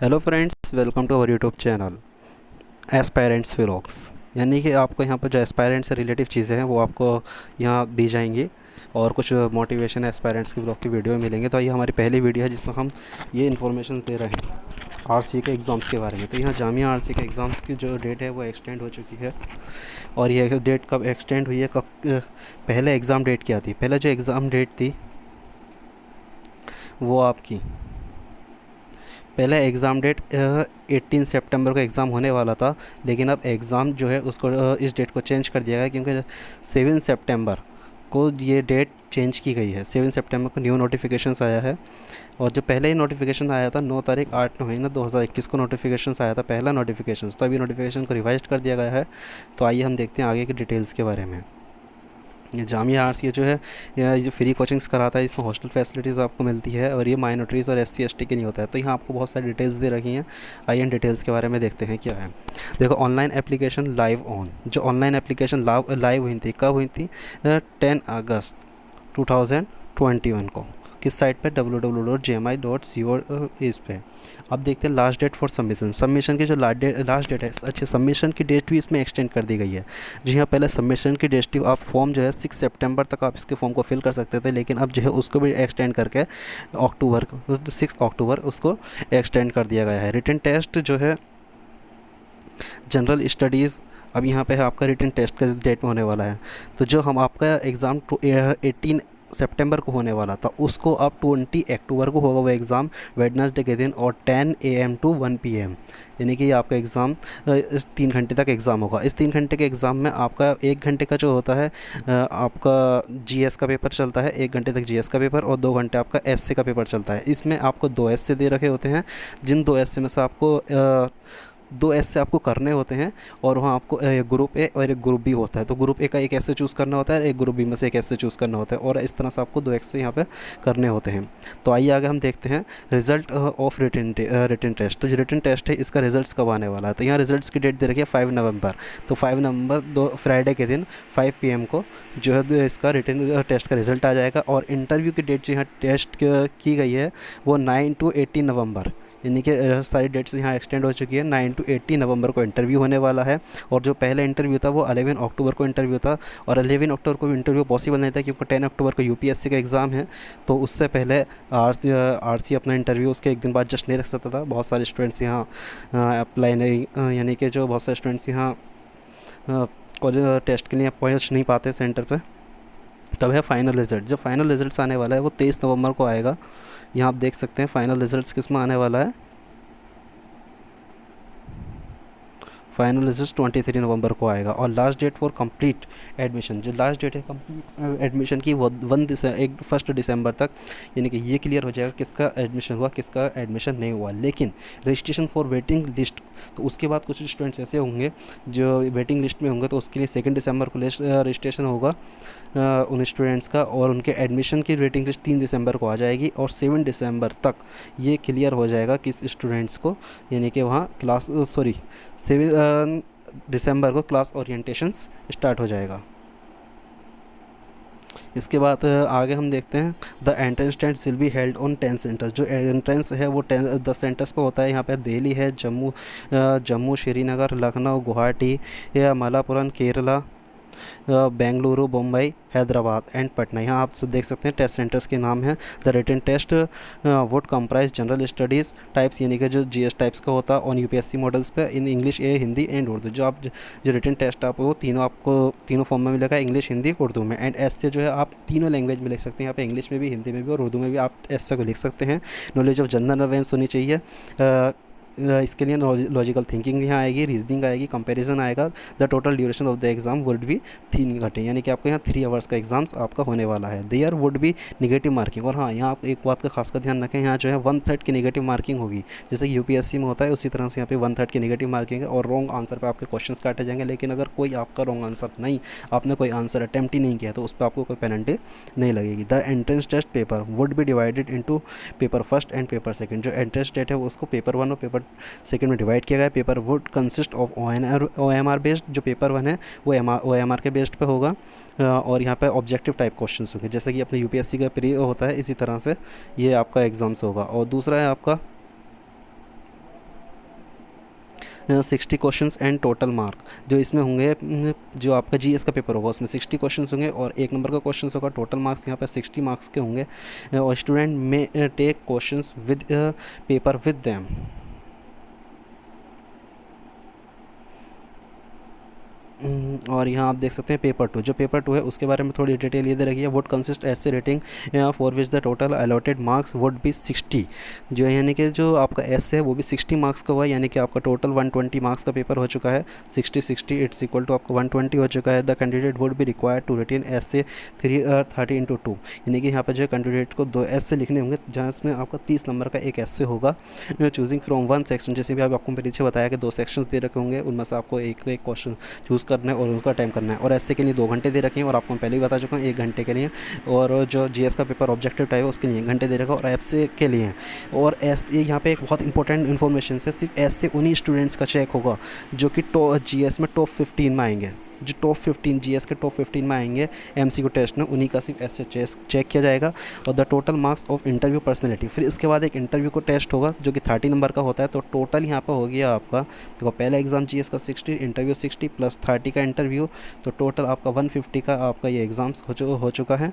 Hello friends, welcome to our YouTube channel aspirants vlogs. यानी कि आपको यहाँ पर जो एस्पायरेंट से रिलेटिव चीज़ें हैं वो आपको यहाँ दी जाएंगी और कुछ मोटिवेशन एस्पायरेंट्स की व्लॉग की वीडियो मिलेंगे। तो ये हमारी पहली वीडियो है जिसमें हम ये इन्फॉर्मेशन दे रहे हैं आरसी के एग्ज़ाम्स के बारे में। तो यहाँ जामिया आरसी के एग्ज़ाम्स की जो डेट है वो एक्सटेंड हो चुकी है। और ये डेट कब एक्सटेंड हुई है, कब पहले एग्ज़ाम डेट क्या थी? पहले जो एग्ज़ाम डेट थी वो आपकी पहले एग्ज़ाम डेट 18 सितंबर को एग्ज़ाम होने वाला था, लेकिन अब एग्ज़ाम जो है उसको इस डेट को चेंज कर दिया गया क्योंकि 7 सितंबर को ये डेट चेंज की गई है। 7 सितंबर को न्यू नोटिफिकेशंस आया है। और जो पहले ही नोटिफिकेशन आया था 9 तारीख 8 महीना 2021 को नोटिफिकेशंस आया था, पहला नोटिफिकेशन। तो अभी नोटिफिकेशन को रिवाइज कर दिया गया है। तो आइए हम देखते हैं आगे की डिटेल्स के बारे में। ये जामिया आर्ट्स ये जो है, ये जो फ्री कोचिंग्स कराता है, इसमें हॉस्टल फैसिलिटीज़ आपको मिलती है और ये माइनॉरिटीज़ और एससी एसटी के नहीं होता है। तो यहाँ आपको बहुत सारी डिटेल्स दे रखी हैं। आइए इन डिटेल्स के बारे में देखते हैं क्या है। देखो, ऑनलाइन एप्लीकेशन लाइव ऑन। जो ऑनलाइन एप्लीकेशन लाइव हुई थी, कब हुई थी? 10 अगस्त 2021 को। किस साइट पे? www.jmi.co इस पे। अब देखते हैं last date for submission. Submission की जो लास्ट डेट है, अच्छा, सबमिशन की डेट भी इसमें एक्सटेंड कर दी गई है। जी हाँ, पहले सबमिशन की डेट थी, आप फॉर्म जो है 6 सितंबर तक आप इसके फॉर्म को फिल कर सकते थे, लेकिन अब जो है उसको भी एक्सटेंड करके अक्टूबर को, 6 अक्टूबर उसको एक्सटेंड कर दिया गया है। रिटन टेस्ट जो है जनरल स्टडीज़, अब यहाँ पे है आपका रिटन टेस्ट का डेट में होने वाला है। तो जो हम आपका एग्ज़ाम 18 सितंबर को होने वाला था उसको अब 20 अक्टूबर को होगा वो एग्ज़ाम, वेडनेसडे के दिन, और 10 AM to 1 PM। यानी कि आपका एग्ज़ाम इस 3 घंटे तक एग्ज़ाम होगा। इस 3 घंटे के एग्ज़ाम में आपका 1 घंटे का जो होता है आपका जीएस का पेपर चलता है, 1 घंटे तक जीएस का पेपर, और 2 घंटे आपका एसए का पेपर चलता है। इसमें आपको 2 एसए दे रखे होते हैं, जिन 2 एसए में से आपको 2 ऐसे आपको करने होते हैं। और वहाँ आपको ग्रुप ए और एक ग्रुप बी होता है। तो ग्रुप ए का एक ऐसे चूज़ करना होता है, एक ग्रुप बी में से एक ऐसे चूज़ करना होता है, और इस तरह से आपको 2 ऐसे यहाँ पे करने होते हैं। तो आइए आगे हम देखते हैं रिजल्ट ऑफ रिटन टेस्ट। तो जो रिटन टेस्ट है इसका रिजल्ट कब आने वाला है? तो यहाँ रिजल्ट्स की डेट दे रखी है 5 नवंबर। तो 5 नवंबर फ्राइडे के दिन 5 PM को जो है इसका रिटन टेस्ट का रिजल्ट आ जाएगा। और इंटरव्यू की डेट जो यहाँ टेस्ट की गई है वो 9 to 18 नवंबर, यानी कि सारी डेट्स यहाँ एक्सटेंड हो चुकी है। 9 to 18 नवंबर को इंटरव्यू होने वाला है। और जो पहला इंटरव्यू था वो 11 अक्टूबर को इंटरव्यू था, और 11 अक्टूबर को इंटरव्यू पॉसिबल नहीं था क्योंकि 10 अक्टूबर को यूपीएससी का एग्ज़ाम है। तो उससे पहले आरसी अपना इंटरव्यू उसके एक दिन बाद जस्ट नहीं रख सकता था। बहुत सारे स्टूडेंट्स यहाँ अप्लाई नहीं, यानी कि जो बहुत सारे स्टूडेंट्स यहाँ कॉलेज टेस्ट के लिए पहुँच नहीं पाते सेंटर पर। तब है फाइनल रिज़ल्ट। जो फाइनल रिज़ल्ट आने वाला है वो 23 नवंबर को आएगा। यहाँ आप देख सकते हैं फाइनल रिज़ल्ट किस में आने वाला है। फाइनल रिजल्ट 23 नवंबर को आएगा। और last date for complete admission, जो लास्ट डेट है कंप्लीट एडमिशन की वो 1 दिसंबर तक, यानी कि ये क्लियर हो जाएगा किसका एडमिशन हुआ किसका एडमिशन नहीं हुआ। लेकिन रजिस्ट्रेशन फॉर वेटिंग लिस्ट, तो उसके बाद कुछ स्टूडेंट्स ऐसे होंगे जो वेटिंग लिस्ट में होंगे, तो उसके लिए 2 दिसंबर को रजिस्ट्रेशन होगा उन स्टूडेंट्स का, और उनके एडमिशन की वेटिंग लिस्ट 3 दिसंबर को आ जाएगी। और 7 दिसंबर तक ये क्लियर हो जाएगा किस स्टूडेंट्स को, यानी कि वहाँ क्लास 7 दिसंबर को क्लास ओरिएंटेशंस स्टार्ट हो जाएगा। इसके बाद आगे हम देखते हैं the entrance test will be held on 10 centres. जो एंट्रेंस है वो 10 सेंटर्स पर होता है। यहाँ पे दिल्ली है, जम्मू, श्रीनगर, लखनऊ, गुवाहाटी, या मलापुरम, केरला, बेंगलुरु, मुंबई, हैदराबाद एंड पटना। यहाँ आप सब देख सकते हैं टेस्ट सेंटर्स के नाम हैं। The written test would comprise general studies types, यानी कि जो जीएस टाइप्स का होता है ऑन यूपीएससी मॉडल्स पे, in English, Hindi and Urdu. जो रिटन टेस्ट आपको तीनों फॉर्म में मिलेगा, इंग्लिश, हिंदी, उर्दू में। एंड ऐसे जो है आप तीनों लैंग्वेज में लिख सकते हैं। यहाँ पे इंग्लिश में भी, हिंदी में भी और उर्दू में भी आप ऐसे को लिख सकते हैं। नॉलेज ऑफ जनरल अवेयरनेस होनी चाहिए। इसके लिए लॉजिकल थिंकिंग यहाँ आएगी, रीजनिंग आएगी, कंपैरिजन आएगा। The total duration of the exam would be 3 घंटे, यानी कि आपको यहाँ 3 आवर्स का एग्जाम्स आपका होने वाला है। There would be negative marking. और हाँ, यहाँ आप एक बात का खास कर ध्यान रखें, यहाँ जो है 1/3 की निगेटिव मार्किंग होगी। जैसे यूपीएससी में होता है उसी तरह से यहाँ पे 1/3 की निगेटिव मार्किंग है, और रॉन्ग आंसर पर आपके क्वेश्चन काटे जाएंगे। लेकिन अगर कोई आपका रॉन्ग आंसर नहीं, आपने कोई आंसर अटैम्प्ट ही नहीं किया, तो उस पर आपको कोई पेनल्टी नहीं लगेगी। The entrance test paper would be divided into paper first and paper second. जो एंट्रेंस टेस्ट है वो उसको पेपर 1 और पेपर सेकेंड में डिवाइड किया गया। Paper would consist of OMR based. जो पेपर 1 है वो OMR के बेस्ड पे होगा, और यहाँ पे ऑब्जेक्टिव टाइप क्वेश्चंस होंगे, जैसे कि अपने यूपीएससी का प्री होता है, इसी तरह से ये आपका एग्जाम्स होगा। और दूसरा है आपका 60 क्वेश्चंस एंड टोटल मार्क जो इसमें होंगे, जो आपका जीएस का पेपर होगा उसमें 60 क्वेश्चंस होंगे और 1 नंबर का क्वेश्चन होगा। टोटल मार्क्स यहाँ पे 60 मार्क्स के होंगे। और student may take questions with paper with them. और यहाँ आप देख सकते हैं पेपर 2, जो पेपर 2 है उसके बारे में थोड़ी डिटेल ये दे रखी है। वुड कंसिस्ट ऐसे rating for which the total allotted marks would be 60, जो यानी कि जो आपका एस है वो भी 60 मार्क्स का हुआ है, यानी कि आपका टोटल 120 मार्क्स का पेपर हो चुका है। 60 इट्स इक्वल टू आपका 120 हो चुका है। The candidate would be required to retain as a 30/2, यानी कि यहाँ पर जो है कैंडिडेट को 2 एस लिखने होंगे, जहाँ इसमें आपका 30 नंबर का एक एस होगा। चूजिंग फ्रॉम 1 सेक्शन, जैसे भी आपको पीछे बताया कि 2 सेक्शन दे रखे होंगे, उनमें से आपको एक क्वेश्चन चूज़ करना है और उनका टाइम करना है। और एसए के लिए 2 घंटे दे रखे हैं और आपको मैं पहले ही बता चुका हूँ 1 घंटे के लिए। और जो जीएस का पेपर ऑब्जेक्टिव टाइप है उसके लिए 1 घंटे दे रखा है और एफसे के लिए। और एसए यहाँ पे एक बहुत इंपॉर्टेंट इन्फॉर्मेशन है, सिर्फ एसए उन्हीं स्टूडेंट्स का चेक होगा जो कि जीएस में टॉप 15 में आएंगे। जो टॉप 15 जीएस के टॉप 15 में आएंगे एमसीक्यू टेस्ट में, उन्हीं का सिर्फ ऐसे चेक किया जाएगा। और the total marks of interview personality, फिर इसके बाद एक इंटरव्यू को टेस्ट होगा जो कि 30 नंबर का होता है। तो टोटल यहाँ पर हो गया आपका, देखो पहला एग्ज़ाम जीएस का 60, इंटरव्यू 60 प्लस 30 का इंटरव्यू, तो टोटल आपका 150 का आपका ये एग्ज़ाम्स हो चुका है।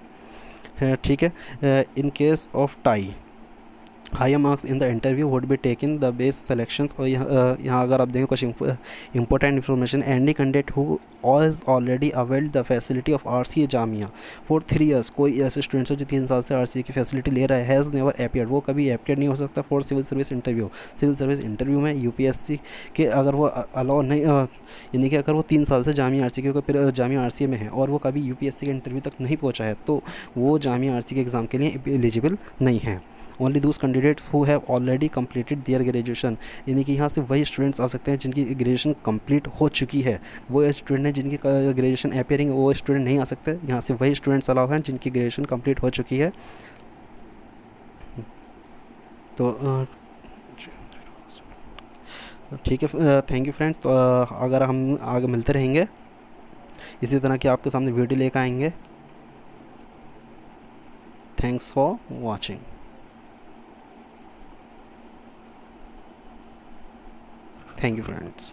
ठीक है। In case of tie, higher marks in the interview would be taken the best selections. और यहाँ अगर आप देखें कुछ important information, any candidate who is already availed the facility of RCA Jamia for 3 years, कोई ऐसे स्टूडेंट्स है जो 3 साल से आरसीए की फैसिलिटी ले रहा है, हैज़ नेवर अपीयर्ड, वो कभी अपीयर नहीं हो सकता for civil service interview. Civil service interview में यूपीएससी के अगर वो अलाउ नहीं, यानी कि अगर वो 3 साल से जामिया आरसीए के जामिया आरसीए में है और वो कभी यूपीएससी के इंटरव्यू तक नहीं पहुँचा है, तो वो जामिया आरसीए के एग्ज़ाम के लिए एलिजिबल नहीं है। Only those candidates who have already completed their graduation, यानी कि यहाँ से वही स्टूडेंट्स आ सकते हैं जिनकी ग्रेजुएशन कंप्लीट हो चुकी है। वो स्टूडेंट हैं जिनकी ग्रेजुएशन अपीयरिंग, वो स्टूडेंट नहीं आ सकते। यहाँ से वही स्टूडेंट्स अलाउ हैं जिनकी ग्रेजुएशन कंप्लीट हो चुकी है। तो ठीक है, थैंक यू फ्रेंड्स। तो अगर हम आगे मिलते रहेंगे इसी तरह की आपके सामने वीडियो लेकर आएंगे। Thanks for watching. Thank you friends.